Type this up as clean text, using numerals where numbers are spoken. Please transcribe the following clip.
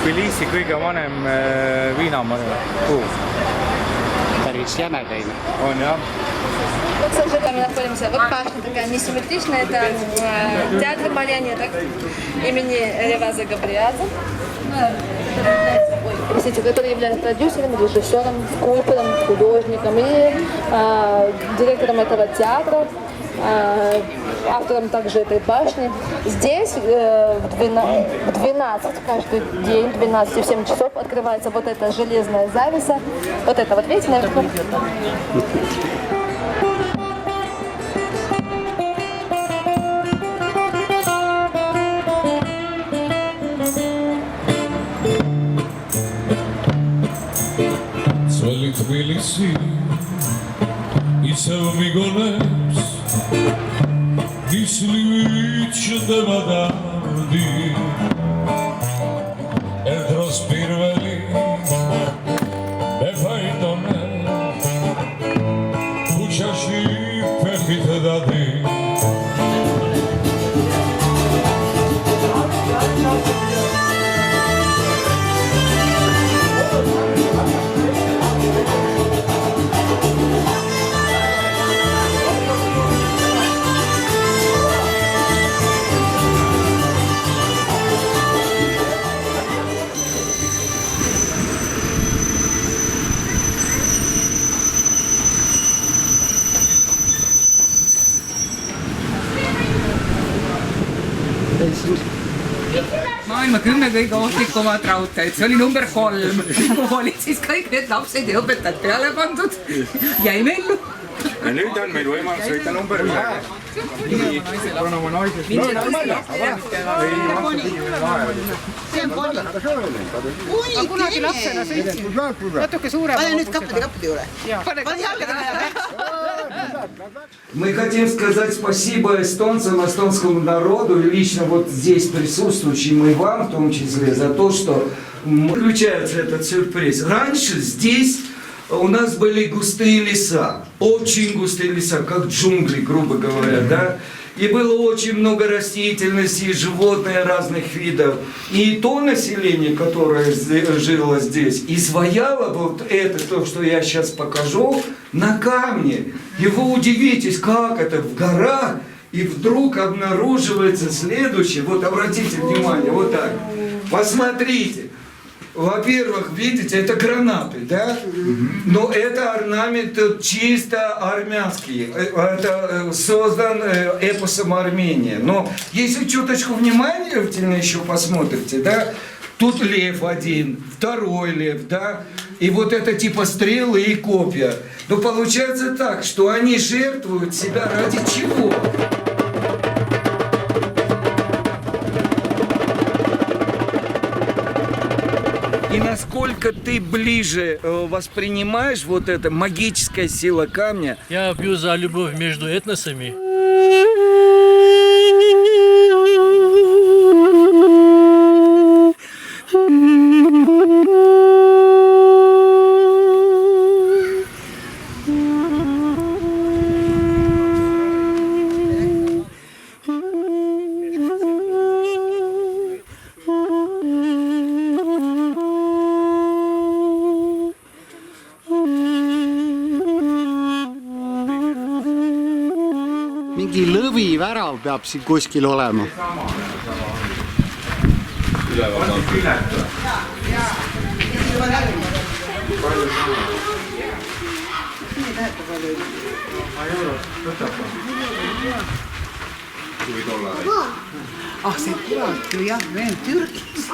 Tbilisi kõige vanem viinapuu. Päris jäme teine. On jah. Вот, кстати, там мы находимся. Вот башня такая несимметричная. Это театр марионеток имени Реваза Габриадзе. Который является продюсером, режиссером, скульптором, художником и директором этого театра, автором также этой башни. Здесь в 12 каждый день, 12 в 7 часов открывается вот эта железная завеса. Вот это вот, видите, наверху? Tbilisi ise migolებს mis lüütšdema tardi Erdros pirveli befaidone Kuchashi pehite dadi Maailma 10 kõige ohtlikumat raudteed, see oli number 3, kuhu olid siis kõik need lapsed ja õpetajad peale pandud, jäime ellu. Ja nüüd on meil võimalus sõita number 1. Nii, kuna ma naisest kunagi lapsena sõitsin. Natuke suurema. Pane nüüd kappide juurde. Pane jalgadele. Мы хотим сказать спасибо эстонцам, эстонскому народу, лично вот здесь присутствующим и вам в том числе, за то, что включается этот сюрприз. Раньше здесь у нас были густые леса, очень густые леса, как джунгли, грубо говоря, да? И было очень много растительности, животных разных видов. И то население, которое жило здесь, изваяло вот это, то, что я сейчас покажу, на камне. И вы удивитесь, как это в горах, и вдруг обнаруживается следующее. Вот обратите внимание, вот так. Посмотрите. Во-первых, видите, это гранаты, да? Но это орнамент чисто армянский. Это создан эпосом Армения. Но если чуточку внимательно еще посмотрите, да? Тут лев один, второй лев, да? И вот это типа стрелы и копья. Но получается так, что они жертвуют себя ради чего? И насколько ты ближе воспринимаешь вот это магическая сила камня? Я пью за любовь между этносами. Mingi lõvivärav peab siin kuskil olema. See kurat ju jah, veel Türgis.